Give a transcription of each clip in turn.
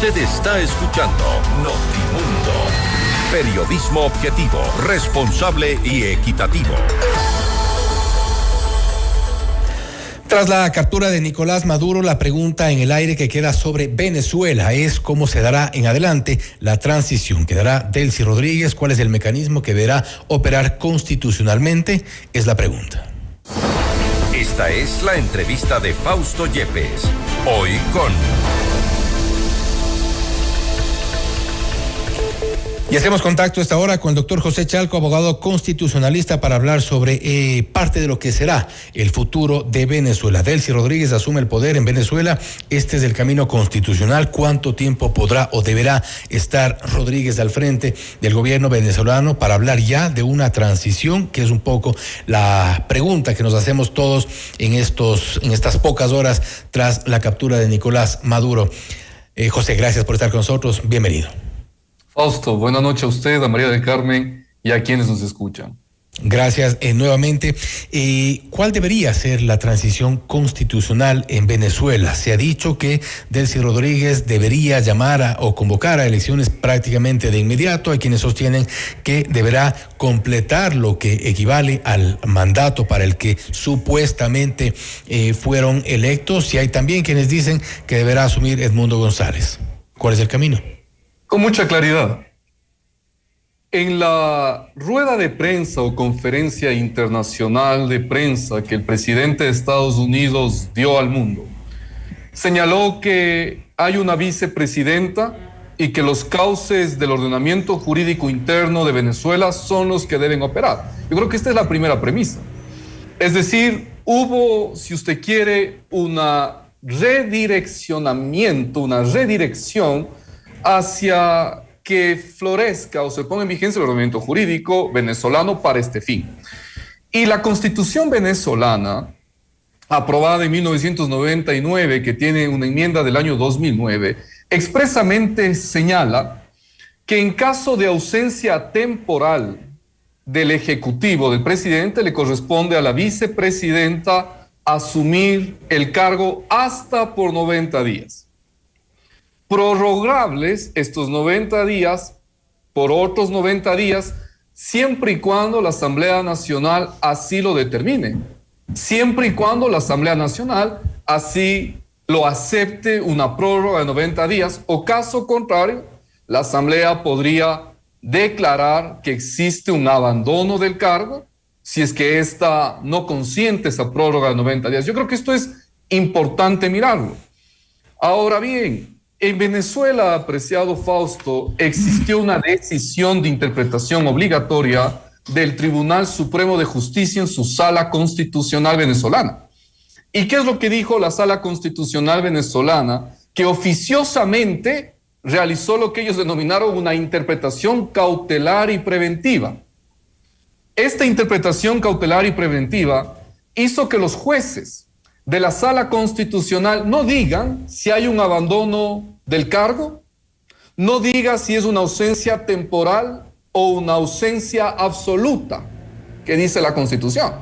Usted está escuchando Notimundo. Periodismo objetivo, responsable y equitativo. Tras la captura de Nicolás Maduro, la pregunta en el aire que queda sobre Venezuela es cómo se dará en adelante la transición. ¿Quedará Delcy Rodríguez? ¿Cuál es el mecanismo que deberá operar constitucionalmente? Es la pregunta. Esta es la entrevista de Fausto Yepes. Hoy con... Y hacemos contacto a esta hora con el doctor José Chalco, abogado constitucionalista, para hablar sobre parte de lo que será el futuro de Venezuela. Delcy Rodríguez asume el poder en Venezuela. Este es el camino constitucional. ¿Cuánto tiempo podrá o deberá estar Rodríguez al frente del gobierno venezolano para hablar ya de una transición, que es un poco la pregunta que nos hacemos todos en estas pocas horas tras la captura de Nicolás Maduro? José, gracias por estar con nosotros. Bienvenido. Fausto, buenas noches a usted, a María del Carmen y a quienes nos escuchan. Gracias nuevamente. ¿Cuál debería ser la transición constitucional en Venezuela? Se ha dicho que Delcy Rodríguez debería llamar o convocar a elecciones prácticamente de inmediato. Hay quienes sostienen que deberá completar lo que equivale al mandato para el que supuestamente fueron electos. Y hay también quienes dicen que deberá asumir Edmundo González. ¿Cuál es el camino? Con mucha claridad. En la rueda de prensa o conferencia internacional de prensa que el presidente de Estados Unidos dio al mundo, señaló que hay una vicepresidenta y que los cauces del ordenamiento jurídico interno de Venezuela son los que deben operar. Yo creo que esta es la primera premisa. Es decir, hubo, si usted quiere, una redirección hacia que florezca o se ponga en vigencia el ordenamiento jurídico venezolano para este fin. Y la Constitución venezolana, aprobada en 1999, que tiene una enmienda del año 2009, expresamente señala que en caso de ausencia temporal del Ejecutivo, del presidente, le corresponde a la vicepresidenta asumir el cargo hasta por 90 días. Prorrogables estos 90 días por otros 90 días, siempre y cuando la Asamblea Nacional así lo determine, siempre y cuando la Asamblea Nacional así lo acepte, una prórroga de 90 días, o caso contrario, la Asamblea podría declarar que existe un abandono del cargo si es que ésta no consiente esa prórroga de 90 días. Yo creo que esto es importante mirarlo. Ahora bien, en Venezuela, apreciado Fausto, existió una decisión de interpretación obligatoria del Tribunal Supremo de Justicia en su Sala Constitucional venezolana. ¿Y qué es lo que dijo la Sala Constitucional venezolana? Que oficiosamente realizó lo que ellos denominaron una interpretación cautelar y preventiva. Esta interpretación cautelar y preventiva hizo que los jueces de la Sala Constitucional no digan si hay un abandono del cargo, no diga si es una ausencia temporal o una ausencia absoluta, que dice la Constitución.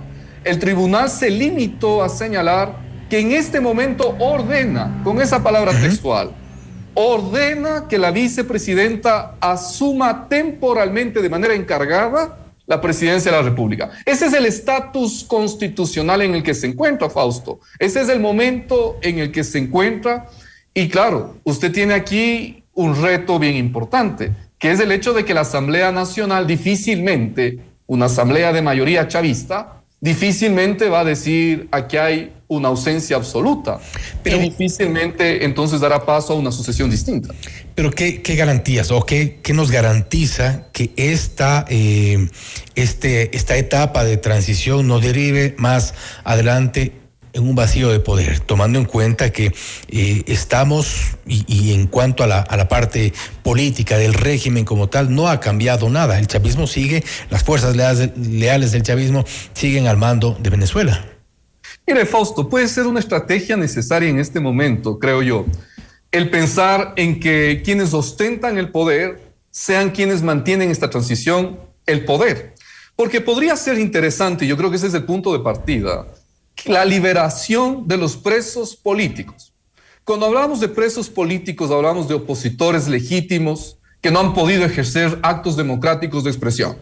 El tribunal se limitó a señalar que en este momento ordena, con esa palabra textual, ordena que la vicepresidenta asuma temporalmente de manera encargada la presidencia de la República. Ese es el estatus constitucional en el que se encuentra, Fausto. Ese es el momento en el que se encuentra. Y claro, usted tiene aquí un reto bien importante, que es el hecho de que la Asamblea Nacional difícilmente, una asamblea de mayoría chavista, difícilmente va a decir aquí hay una ausencia absoluta, pero difícilmente entonces dará paso a una sucesión distinta. Pero ¿qué garantías o qué nos garantiza que esta etapa de transición no derive más adelante en un vacío de poder, tomando en cuenta que estamos, y en cuanto a la parte política del régimen como tal, no ha cambiado nada? El chavismo sigue, las fuerzas leales del chavismo siguen al mando de Venezuela. Mire, Fausto, puede ser una estrategia necesaria en este momento, creo yo, el pensar en que quienes ostentan el poder sean quienes mantienen esta transición, el poder. Porque podría ser interesante, y yo creo que ese es el punto de partida, la liberación de los presos políticos. cuando hablamos de presos políticos, hablamos de opositores legítimos que no han podido ejercer actos democráticos de expresión,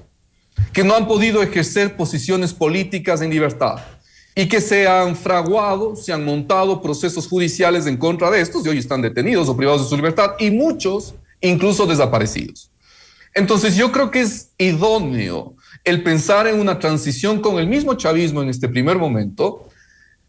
que no han podido ejercer posiciones políticas en libertad y que se han fraguado, se han montado procesos judiciales en contra de estos y hoy están detenidos o privados de su libertad y muchos incluso desaparecidos. Entonces yo creo que es idóneo el pensar en una transición con el mismo chavismo en este primer momento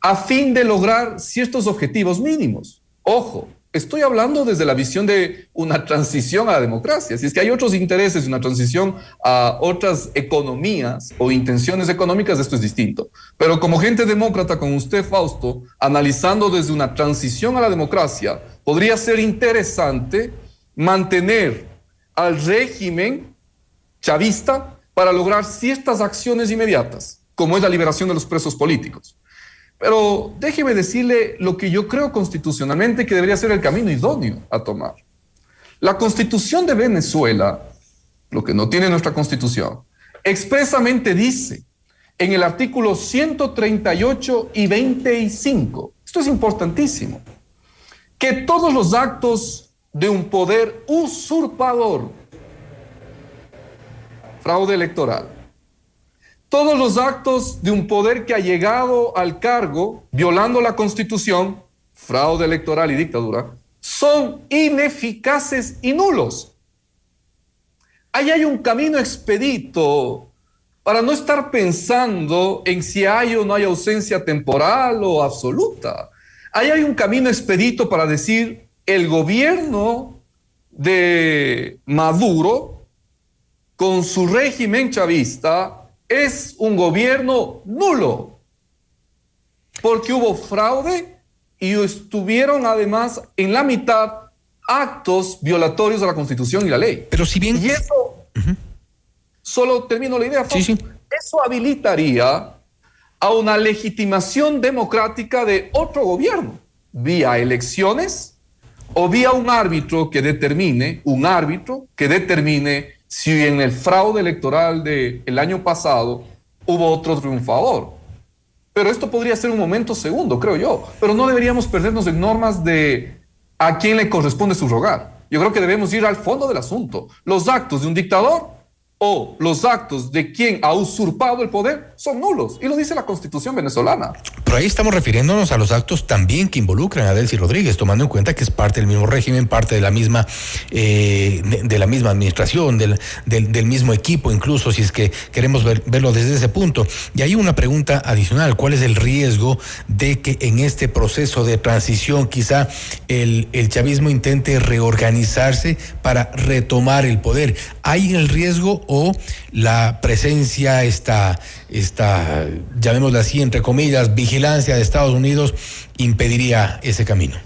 a fin de lograr ciertos objetivos mínimos. Ojo, estoy hablando desde la visión de una transición a la democracia. Si es que hay otros intereses de una transición a otras economías o intenciones económicas, esto es distinto. Pero como gente demócrata, como usted, Fausto, analizando desde una transición a la democracia, podría ser interesante mantener al régimen chavista para lograr ciertas acciones inmediatas, como es la liberación de los presos políticos. Pero déjeme decirle lo que yo creo constitucionalmente que debería ser el camino idóneo a tomar. La Constitución de Venezuela, lo que no tiene nuestra Constitución, expresamente dice en el artículo 138 y 25, esto es importantísimo, que todos los actos de un poder usurpador, fraude electoral, todos los actos de un poder que ha llegado al cargo violando la Constitución, fraude electoral y dictadura, son ineficaces y nulos. Ahí hay un camino expedito para no estar pensando en si hay o no hay ausencia temporal o absoluta. Ahí hay un camino expedito para decir el gobierno de Maduro con su régimen chavista es un gobierno nulo, porque hubo fraude y estuvieron además en la mitad actos violatorios de la Constitución y la ley. Pero si bien... Y eso, solo termino la idea, Fausto. Sí. Eso habilitaría a una legitimación democrática de otro gobierno, vía elecciones o vía un árbitro que determine si en el fraude electoral del año pasado hubo otro triunfador. Pero esto podría ser un momento segundo, creo yo. Pero no deberíamos perdernos en normas de a quién le corresponde subrogar. Yo creo que debemos ir al fondo del asunto. Los actos de un dictador o los actos de quien ha usurpado el poder son nulos. Y lo dice la Constitución venezolana. Pero ahí estamos refiriéndonos a los actos también que involucran a Delcy Rodríguez, tomando en cuenta que es parte del mismo régimen, parte de la misma administración, del mismo equipo, incluso si es que queremos verlo desde ese punto. Y hay una pregunta adicional: ¿cuál es el riesgo de que en este proceso de transición quizá el chavismo intente reorganizarse para retomar el poder? ¿Hay el riesgo o la presencia, esta llamémosla así, entre comillas, vigilancia de Estados Unidos impediría ese camino?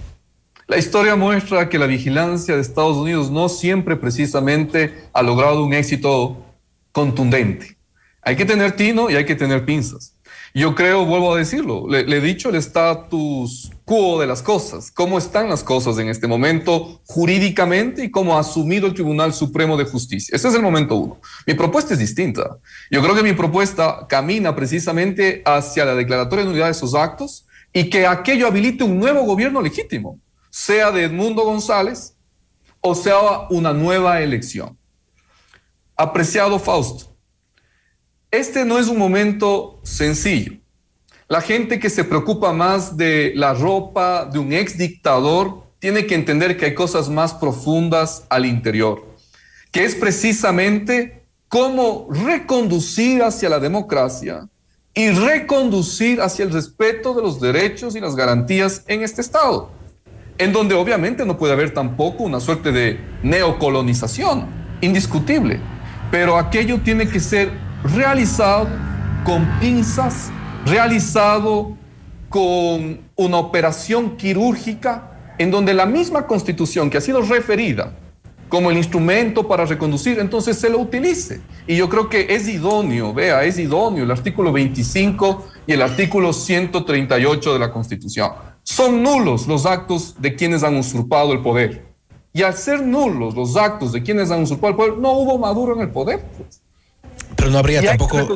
La historia muestra que la vigilancia de Estados Unidos no siempre precisamente ha logrado un éxito contundente. Hay que tener tino y hay que tener pinzas. Yo creo, vuelvo a decirlo, le he dicho el status quo de las cosas, cómo están las cosas en este momento jurídicamente y cómo ha asumido el Tribunal Supremo de Justicia. Ese es el momento uno. Mi propuesta es distinta. Yo creo que mi propuesta camina precisamente hacia la declaratoria de nulidad de esos actos y que aquello habilite un nuevo gobierno legítimo, sea de Edmundo González o sea una nueva elección. Apreciado Fausto, este no es un momento sencillo. La gente que se preocupa más de la ropa de un ex dictador tiene que entender que hay cosas más profundas al interior, que es precisamente cómo reconducir hacia la democracia y reconducir hacia el respeto de los derechos y las garantías en este Estado, en donde obviamente no puede haber tampoco una suerte de neocolonización, indiscutible, pero aquello tiene que ser realizado con pinzas, realizado con una operación quirúrgica en donde la misma Constitución que ha sido referida como el instrumento para reconducir, entonces se lo utilice. Y yo creo que es idóneo, es idóneo el artículo 25 y el artículo 138 de la Constitución. Son nulos los actos de quienes han usurpado el poder. Y al ser nulos los actos de quienes han usurpado el poder, no hubo Maduro en el poder, pues. Pero no habría tampoco...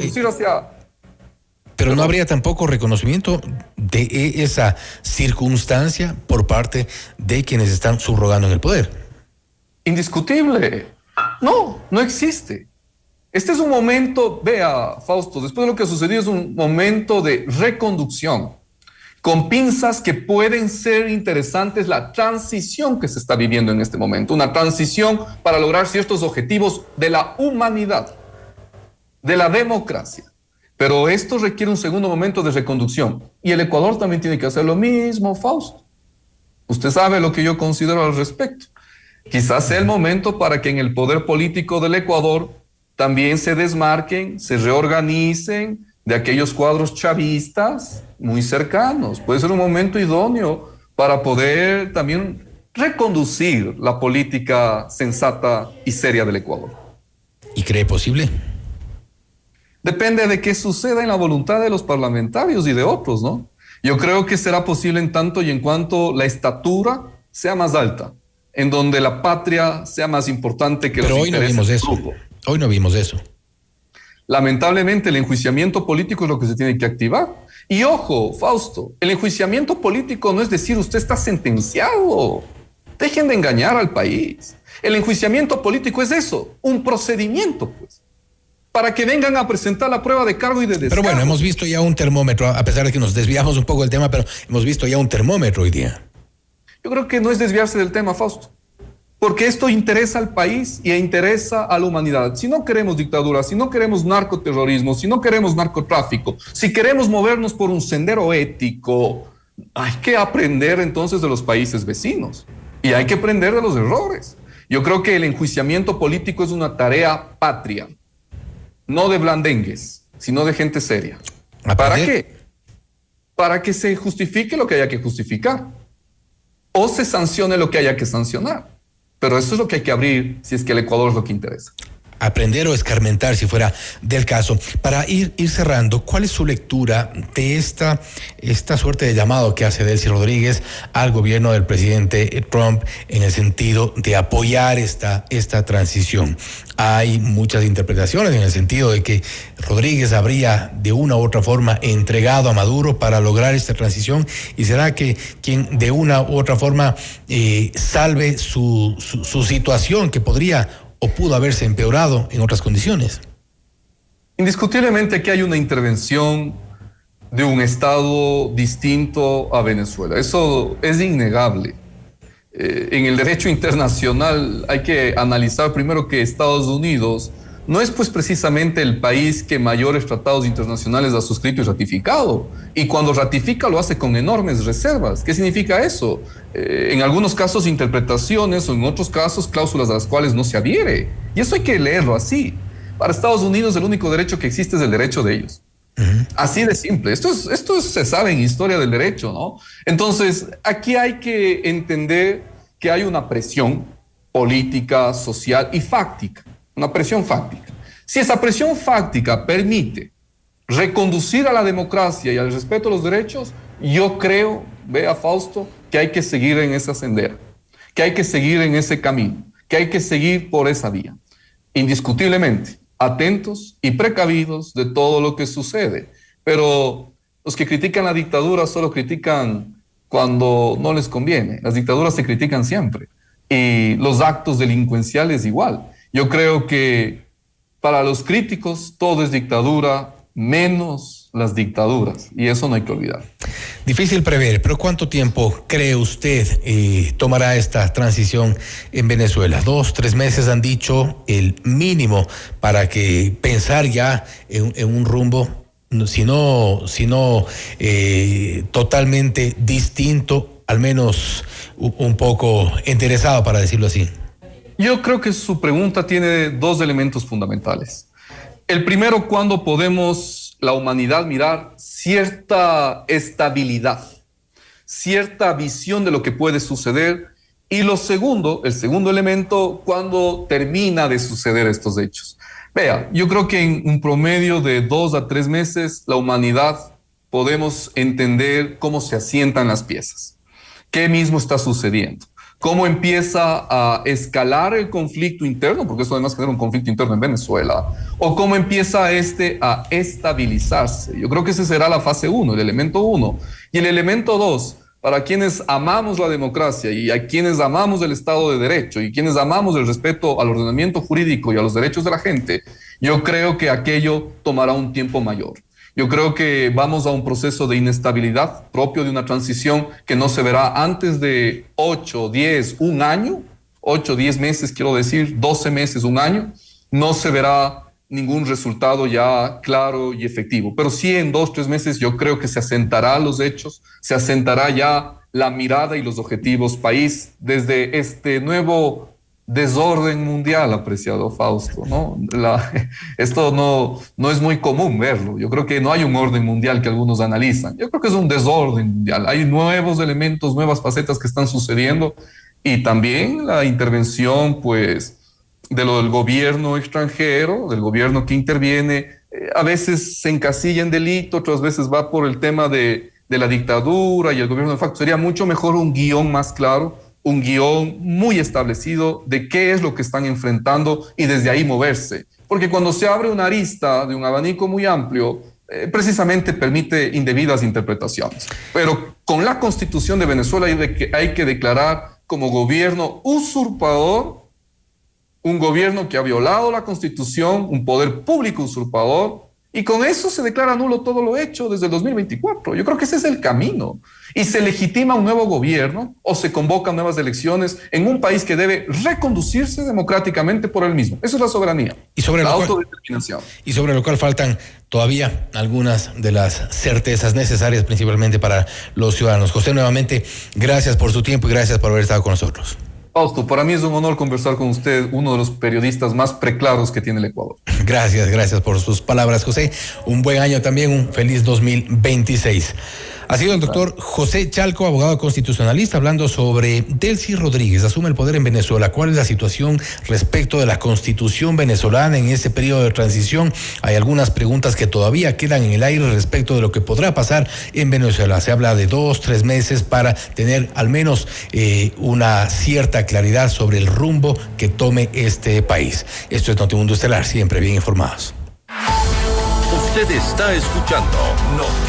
Pero no habría tampoco reconocimiento de esa circunstancia por parte de quienes están subrogando en el poder. Indiscutible. No, no existe. Este es un momento, vea, Fausto, después de lo que ha sucedido es un momento de reconducción, con pinzas que pueden ser interesantes, la transición que se está viviendo en este momento, una transición para lograr ciertos objetivos de la humanidad, de la democracia. Pero esto requiere un segundo momento de reconducción. Y el Ecuador también tiene que hacer lo mismo, Fausto. Usted sabe lo que yo considero al respecto. Quizás sea el momento para que en el poder político del Ecuador también se desmarquen, se reorganicen de aquellos cuadros chavistas muy cercanos. Puede ser un momento idóneo para poder también reconducir la política sensata y seria del Ecuador. ¿Y cree posible? Depende de qué suceda en la voluntad de los parlamentarios y de otros, ¿no? Yo creo que será posible en tanto y en cuanto la estatura sea más alta, en donde la patria sea más importante que Pero los hoy no intereses vimos del eso. grupo. Hoy no vimos eso. Lamentablemente, el enjuiciamiento político es lo que se tiene que activar. Y ojo, Fausto, el enjuiciamiento político no es decir usted está sentenciado. Dejen de engañar al país. El enjuiciamiento político es eso, un procedimiento, pues, para que vengan a presentar la prueba de cargo y de descargo. Pero bueno, hemos visto ya un termómetro, a pesar de que nos desviamos un poco del tema, pero hemos visto ya un termómetro hoy día. Yo creo que no es desviarse del tema, Fausto, porque esto interesa al país y interesa a la humanidad. Si no queremos dictadura, si no queremos narcoterrorismo, si no queremos narcotráfico, si queremos movernos por un sendero ético, hay que aprender entonces de los países vecinos y hay que aprender de los errores. Yo creo que el enjuiciamiento político es una tarea patria, no de blandengues, sino de gente seria. ¿Para qué? Para que se justifique lo que haya que justificar o se sancione lo que haya que sancionar. Pero eso es lo que hay que abrir si es que el Ecuador es lo que interesa. Aprender o escarmentar, si fuera del caso. Para ir cerrando, ¿cuál es su lectura de esta suerte de llamado que hace Delcy Rodríguez al gobierno del presidente Trump en el sentido de apoyar esta transición? Hay muchas interpretaciones en el sentido de que Rodríguez habría de una u otra forma entregado a Maduro para lograr esta transición, y será que quien de una u otra forma salve su situación, que podría o pudo haberse empeorado en otras condiciones. Indiscutiblemente que hay una intervención de un Estado distinto a Venezuela. Eso es innegable. En el derecho internacional hay que analizar primero que Estados Unidos no es pues precisamente el país que mayores tratados internacionales ha suscrito y ratificado. Y cuando ratifica lo hace con enormes reservas. ¿Qué significa eso? En algunos casos interpretaciones o en otros casos cláusulas a las cuales no se adhiere. Y eso hay que leerlo así. Para Estados Unidos el único derecho que existe es el derecho de ellos. Así de simple. Esto se sabe en historia del derecho, ¿no? Entonces, aquí hay que entender que hay una presión política, social y fáctica. Una presión fáctica. Si esa presión fáctica permite reconducir a la democracia y al respeto a los derechos, yo creo, vea Fausto, que hay que seguir en esa sendera, que hay que seguir en ese camino, que hay que seguir por esa vía. Indiscutiblemente, atentos y precavidos de todo lo que sucede. Pero los que critican la dictadura solo critican cuando no les conviene. Las dictaduras se critican siempre. Y los actos delincuenciales igual. Yo creo que para los críticos todo es dictadura, menos las dictaduras, y eso no hay que olvidar. Difícil prever, pero ¿cuánto tiempo cree usted tomará esta transición en Venezuela? 2, 3 meses han dicho el mínimo para que pensar ya en un rumbo, si no totalmente distinto, al menos un poco interesado, para decirlo así. Yo creo que su pregunta tiene 2 elementos fundamentales. El primero, ¿cuándo podemos la humanidad mirar cierta estabilidad, cierta visión de lo que puede suceder? Y el segundo elemento, ¿cuándo termina de suceder estos hechos? Vea, yo creo que en un promedio de 2 a 3 meses la humanidad podemos entender cómo se asientan las piezas, qué mismo está sucediendo. cómo empieza a escalar el conflicto interno, porque eso además genera un conflicto interno en Venezuela, o cómo empieza a estabilizarse. Yo creo que esa será la fase 1, el elemento 1. Y el elemento 2, para quienes amamos la democracia y a quienes amamos el Estado de Derecho y quienes amamos el respeto al ordenamiento jurídico y a los derechos de la gente, yo creo que aquello tomará un tiempo mayor. Yo creo que vamos a un proceso de inestabilidad propio de una transición que no se verá antes de 8, 10, un año, 8, 10 meses, quiero decir, 12 meses, un año. No se verá ningún resultado ya claro y efectivo. Pero sí en 2, 3 meses yo creo que se asentarán los hechos, se asentará ya la mirada y los objetivos país desde este nuevo desorden mundial, apreciado Fausto, ¿no? Esto no es muy común verlo. Yo creo que no hay un orden mundial que algunos analizan. Yo creo que es un desorden mundial. Hay nuevos elementos, nuevas facetas que están sucediendo y también la intervención, pues, del gobierno extranjero, del gobierno que interviene. A veces se encasilla en delito, otras veces va por el tema de la dictadura y el gobierno de facto. Sería mucho mejor un guión más claro, un guión muy establecido de qué es lo que están enfrentando y desde ahí moverse. Porque cuando se abre una arista de un abanico muy amplio, precisamente permite indebidas interpretaciones. Pero con la Constitución de Venezuela hay que declarar como gobierno usurpador, un gobierno que ha violado la Constitución, un poder público usurpador, y con eso se declara nulo todo lo hecho desde el 2024. Yo creo que ese es el camino. Y se legitima un nuevo gobierno o se convocan nuevas elecciones en un país que debe reconducirse democráticamente por él mismo. Eso es la soberanía, la autodeterminación. Y sobre lo cual faltan todavía algunas de las certezas necesarias, principalmente para los ciudadanos. José, nuevamente, gracias por su tiempo y gracias por haber estado con nosotros. Fausto, para mí es un honor conversar con usted, uno de los periodistas más preclaros que tiene el Ecuador. Gracias por sus palabras, José. Un buen año también, un feliz 2026. Ha sido el doctor José Chalco, abogado constitucionalista, hablando sobre Delcy Rodríguez, asume el poder en Venezuela. ¿Cuál es la situación respecto de la Constitución venezolana en ese periodo de transición? Hay algunas preguntas que todavía quedan en el aire respecto de lo que podrá pasar en Venezuela. Se habla de 2, 3 meses para tener al menos una cierta claridad sobre el rumbo que tome este país. Esto es Notimundo Estelar, siempre bien informados. Usted está escuchando Notimundo.